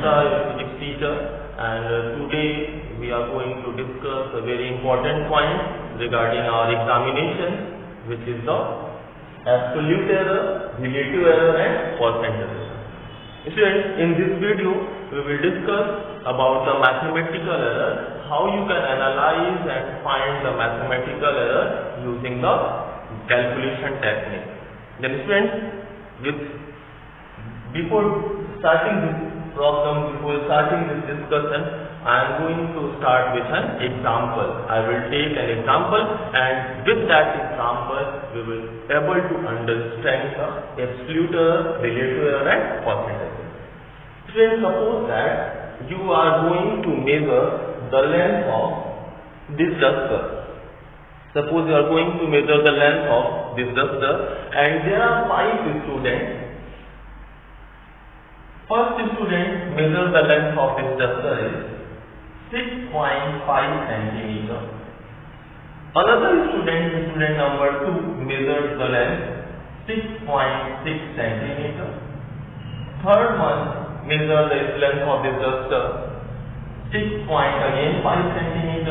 Mishra, your physics teacher, and today we are going to discuss a very important point regarding our examination, which is the absolute error, relative error and percent error. Students, in this video we will discuss about the mathematical error, how you can analyze and find the mathematical error using the calculation technique. Then students, before starting this problem, before starting this discussion, I am going to start with an example. I will take an example, and with that example we will able to understand the absolute error, relative error and percent error. Students, suppose that you are going to measure the length of this duster. Suppose you are going to measure the length of this duster, and there are 5 students. First student measures the length of this duster is 6.5 cm. Another student number 2, measures the length 6.6 cm. Third one measures the length of this duster 6.5 cm.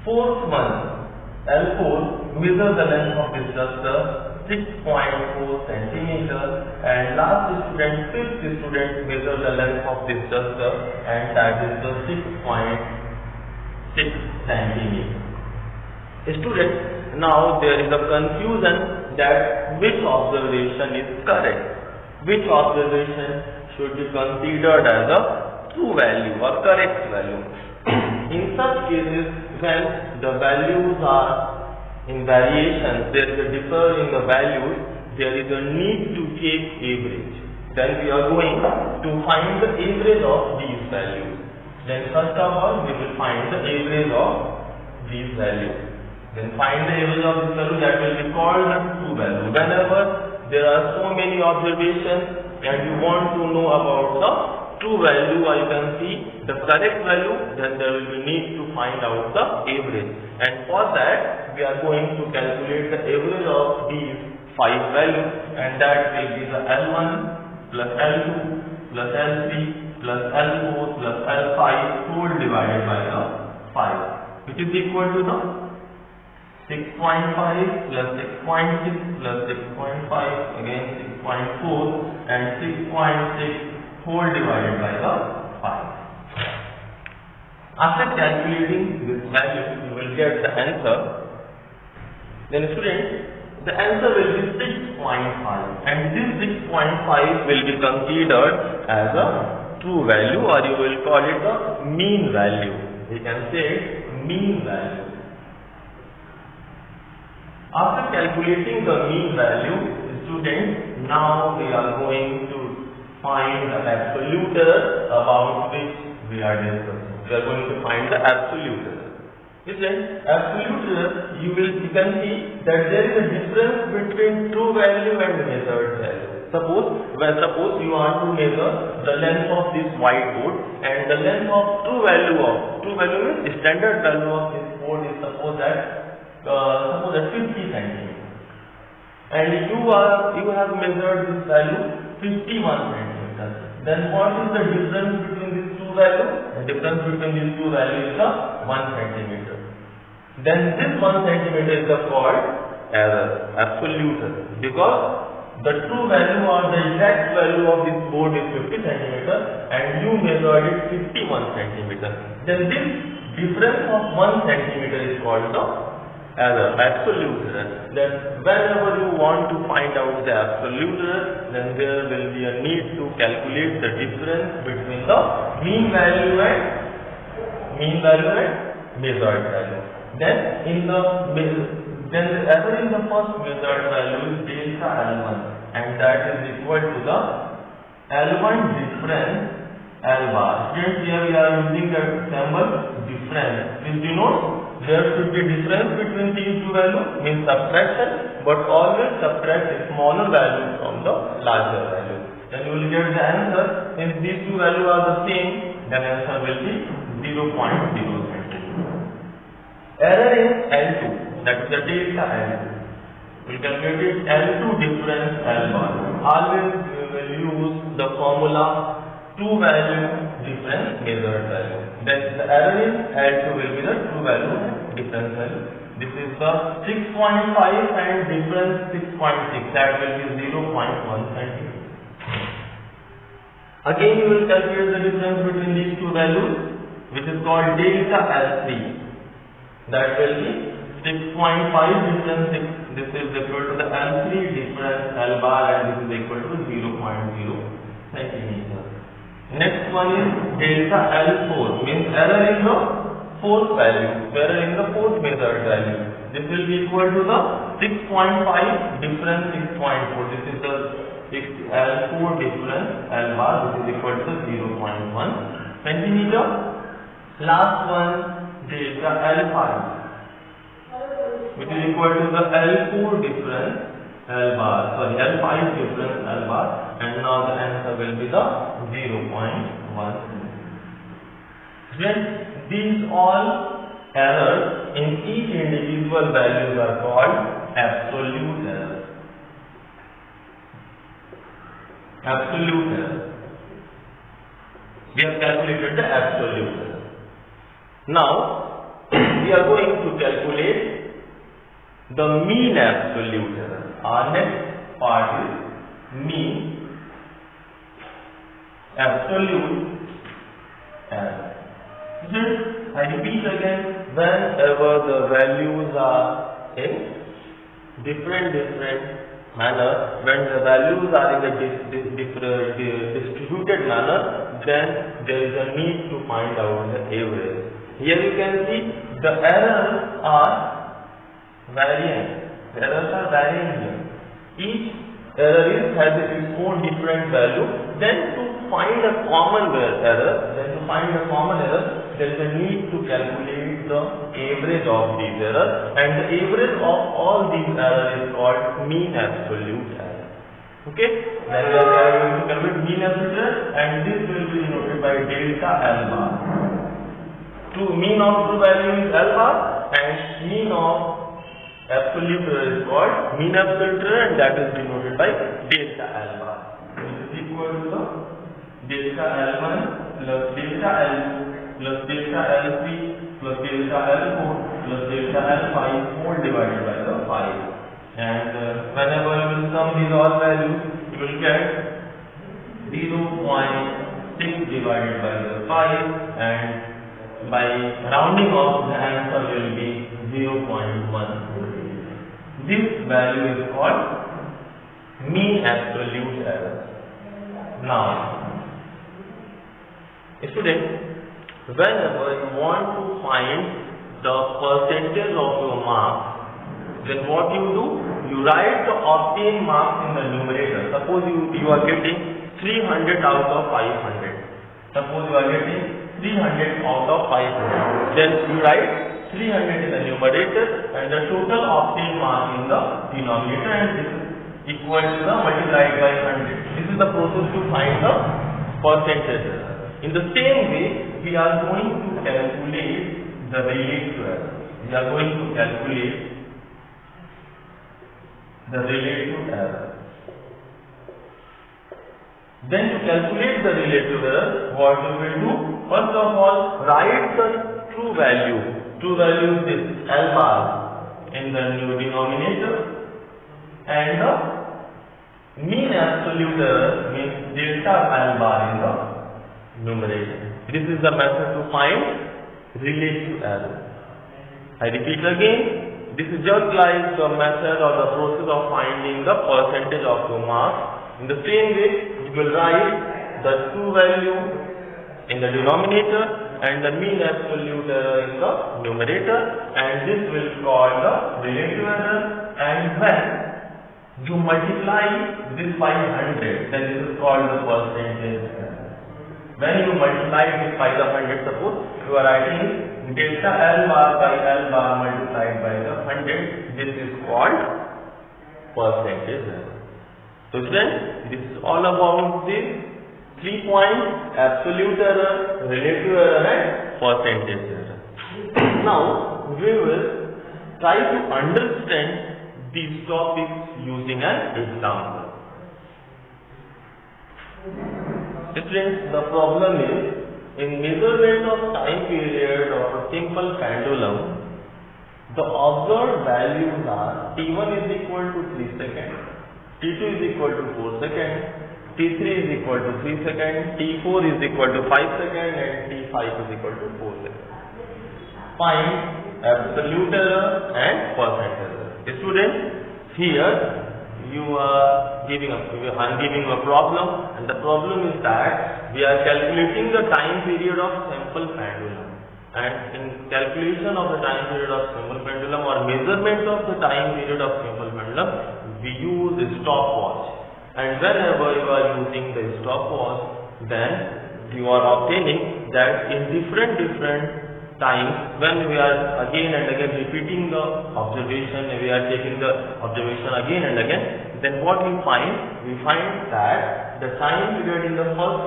Fourth one, L4, measures the length of this duster 6.4 cm, and last student, 5th student, measures the length of this duster, and that is the 6.6 cm. Students, now there is a confusion that which observation is correct. Which observation should be considered as a true value or correct value. In such cases, when the values are in variations, there is a difference in the values, there is a need to take average. Then we are going to find the average of these values. Then first of all, we will find the average of these values. Then find the average of this value, that will be called the true value. Whenever there are so many observations and you want to know about the true value, or you can see the correct value, then there will be need to find out the average. And for that, we are going to calculate the average of these 5 values, and that will be the L1 plus L2 plus L3 plus L4 plus L5 whole divided by the 5, which is equal to the 6.5 plus 6.6 plus 6.5, again 6.4 and 6.6 whole divided by the 5. After calculating this value, you will get the answer. Then students, the answer will be 6.5, and this 6.5 will be considered as a true value, or you will call it the mean value. We can say mean value. After calculating the mean value, students, now we are going to find the absolute error about which we are discussing. We are going to find the absolute error. Listen, absolute error, you can see that there is a difference between true value and measured value. Suppose you want to measure the length of this whiteboard, and the length of true value means standard value of this board is suppose that 50 cm, and you have measured this value 51 cm. Then what is the difference between these two values? The difference between these two values is 1 cm. Then this 1 cm is called error, absolute error, because the true value or the exact value of this board is 50 cm and you measured it 51 cm. Then this difference of 1 cm is called the error, absolute error. Then whenever you want to find out the absolute error, then there will be a need to calculate the difference between the mean value and measured value. Then the error in the first measured value is delta L1, and that is equal to the L1 difference L bar. Students, here we are using the symbol difference, which denotes there should be difference between these two values, means subtraction, but always subtract a smaller value from the larger value. Then you will get the answer. If these two values are the same, then answer will be 0.0 cm. Error is L2, that is the delta L2. We calculate L2 difference L1. Always we will use the formula 2 true value difference measured value. Then the error in L2 will be the true value difference value. This is the 6.5 and difference 6.6, that will be 0.1 centimeter. Again you will calculate the difference between these two values, which is called delta L3. That will be 6.5 difference 6. This is equal to the L3 difference L bar, and this is equal to 0.0 centimeter. Next one is delta L4, means error in the fourth value, error in the fourth measured value. This will be equal to the 6.5 difference 6.4. This is the L4 difference L bar, which is equal to 0.1 centimeter. Last one, delta L5, which is equal to the L4 difference L bar, sorry, L5 difference L bar, and now the answer will be the 0.1. Then these all errors in each individual values are called absolute errors. Absolute error. We have calculated the absolute error. Now we are going to calculate the mean absolute error. Our next part is mean absolute error. Just I repeat again, whenever the values are in different manner, when the values are in the distributed manner, then there is a need to find out the average. Here you can see the errors are varying. The errors are varying here. Each error has its own different value. Then to find a common error, there is a need to calculate the average of these errors, and the average of all these errors is called mean absolute error. Okay? Then we are going to calculate mean absolute error, and this will be denoted by delta L bar. Mean of true value is L bar, and mean of absolute error is called mean absolute error, and that is denoted by delta L bar, which is equal to the delta L1 plus delta L2 plus delta L3 plus delta L4 plus delta L5 all divided by the 5. And whenever you will sum these all values, you will get 0.6 divided by the 5, and by rounding off the answer will be 0.1. This value is called mean absolute error. Now, student, whenever you want to find the percentage of your marks, then what you do? You write the obtained marks in the numerator. Suppose you are getting 300 out of 500. Suppose you are getting 300 out of 500. Then you write 300 in the numerator and the total obtained mark in the denominator, and this is equal to the multiplied by 100. This is the process to find the percentage. In the same way, we are going to calculate the relative error. We are going to calculate the relative error. Then to calculate the relative error, what we will do? First of all, write the true value. True value is L bar in the new denominator, and the mean absolute error means delta L bar in the numerator. This is the method to find relative error. I repeat again, this is just like the method or the process of finding the percentage of your marks. In the same way, you will write the true value in the denominator and the mean absolute error in the numerator, and this will call the relative error. And when you multiply this by 100, then this is called the percentage error. When you multiply this by the 100, suppose you are writing delta L bar by L bar multiplied by the 100, this is called percentage error. So then, this is all about this 3 points: absolute error, relative error, and percentage error. Now, we will try to understand these topics using an example. Students, the problem is in measurement of time period of a simple pendulum, the observed values are T1 is equal to 3 seconds, T2 is equal to 4 seconds, T3 is equal to 3 seconds, T4 is equal to 5 seconds, and T5 is equal to 4 seconds. Find absolute error and percent error. Students, here I'm giving a problem, and the problem is that we are calculating the time period of sample pendulum, and in calculation of the time period of sample pendulum or measurement of the time period of sample pendulum, we use a stopwatch, and whenever you are using the stopwatch, then you are obtaining that in different times, when we are again and again repeating the observation, we are taking the observation again and again, then what we find? We find that the time period in the first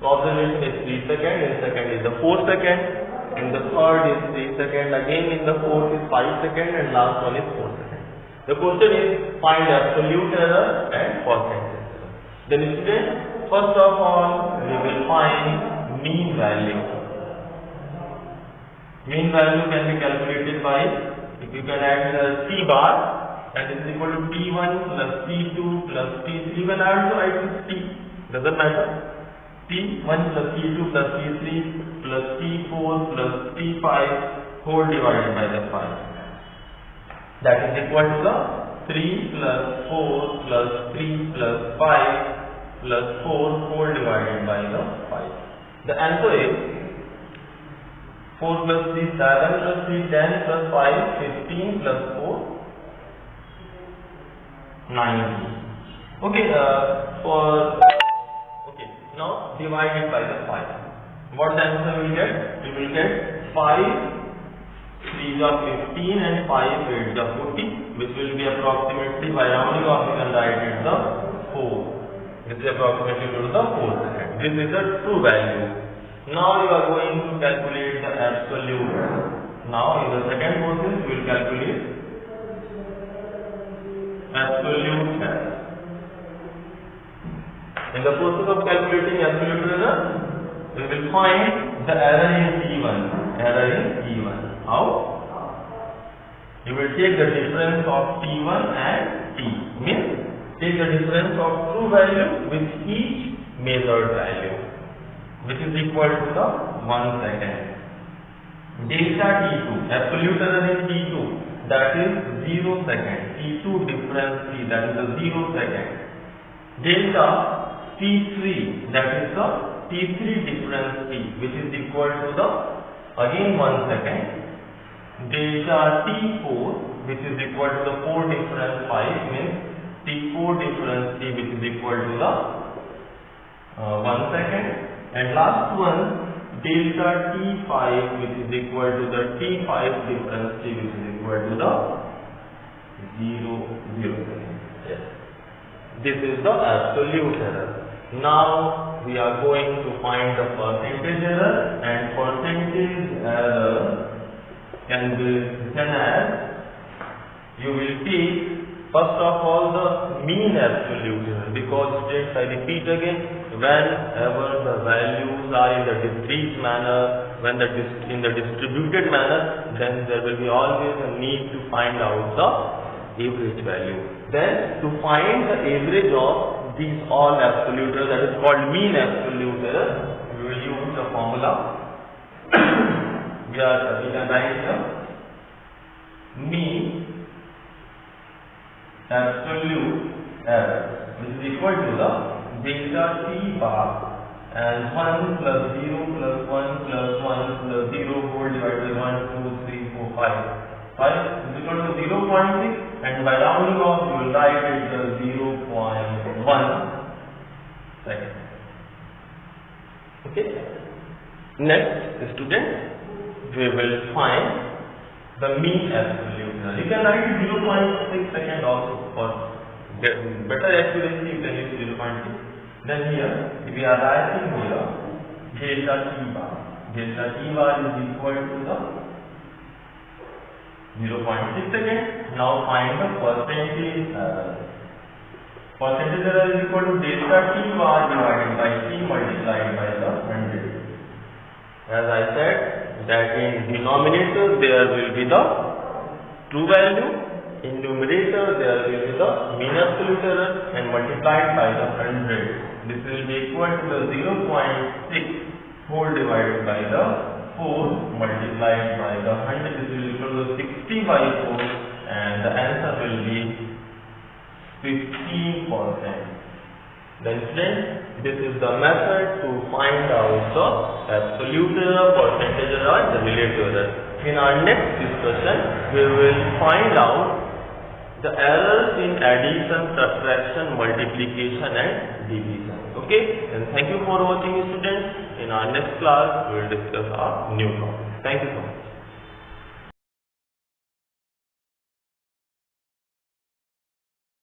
observation is 3 seconds, in second is the 4 seconds, in the third is 3 seconds, again in the fourth is 5 seconds, and last one is 4 seconds. The question is find absolute error and percentage error. Then students, first of all, we will find mean value. Mean value can be calculated by, if you can add the C bar, that is equal to T1 plus T2 plus T3, when I also write with T, doesn't matter. T1 plus T2 plus T3 plus T4 plus T5 whole divided by the 5. That is equal to the 3 plus 4 plus 3 plus 5 plus 4 whole divided by the 5. The answer is 4 plus 3, 7 plus 3, 10 plus 5, 15 plus 4, 90. Okay, now divide it by the 5. What the answer will get? We will get 5 3s are 15 and 5 8s are 40, which will be approximately, by rounding off we can write it the 4. This is approximately to the 4 second. This is the true value. Now you are going to calculate the absolute. Now in the second process we will calculate absolute error. In the process of calculating absolute error, we will find the error in T1. Error in T1. How? You will take the difference of T1 and T. Means take the difference of true value with each measured value, which is equal to the 1 second. Delta T2, absolute error in T2, that is 0 second. T2 difference T, that is the 0 second. Delta T3, that is the T3 difference T, which is equal to the again 1 second. Delta T4, which is equal to the 4 difference 5, means T4 difference T, which is equal to the 1 second. And last one, delta T5, which is equal to the T5 difference T, which is equal to the 0 second. Yes. This is the absolute error. Now we are going to find the percentage error, and percentage error can be written as, you will take first of all the mean absolute error, because students, I repeat again, whenever the values are in the discrete manner, when in the distributed manner, then there will be always a need to find out the average value. Then to find the average of these all absolute error, that is called mean absolute error, we will use the formula. We can write the mean absolute error, which is equal to the delta T bar and 1 plus 0 plus 1 plus 1 plus 0 whole divided by 1, 2, 3, 4, 5. 5 is equal to 0.6, and by rounding off you will write it as 0.1 second. Okay. Next, students, we will find the mean absolute error. You can write 0.6 second also for better accuracy. You can use 0.6. Then here we are writing here delta T bar. Delta T bar is equal to the 0.6 second. Now find the percentage error. Percentage error is equal to delta T bar divided by T multiplied by the 100. As I said, that in denominator there will be the true value, in numerator there will be the mean absolute error, and multiplied by the 100. This will be equal to the 0.6 whole divided by the 4 multiplied by the 100. This will be equal to 60 by 4, and the answer will be 15%. Then students, this is the method to find out the absolute error, percentage error, and the relative error. In our next discussion, we will find out the errors in addition, subtraction, multiplication, and division. Okay, and thank you for watching, students. In our next class, we will discuss our new topic. Thank you so much.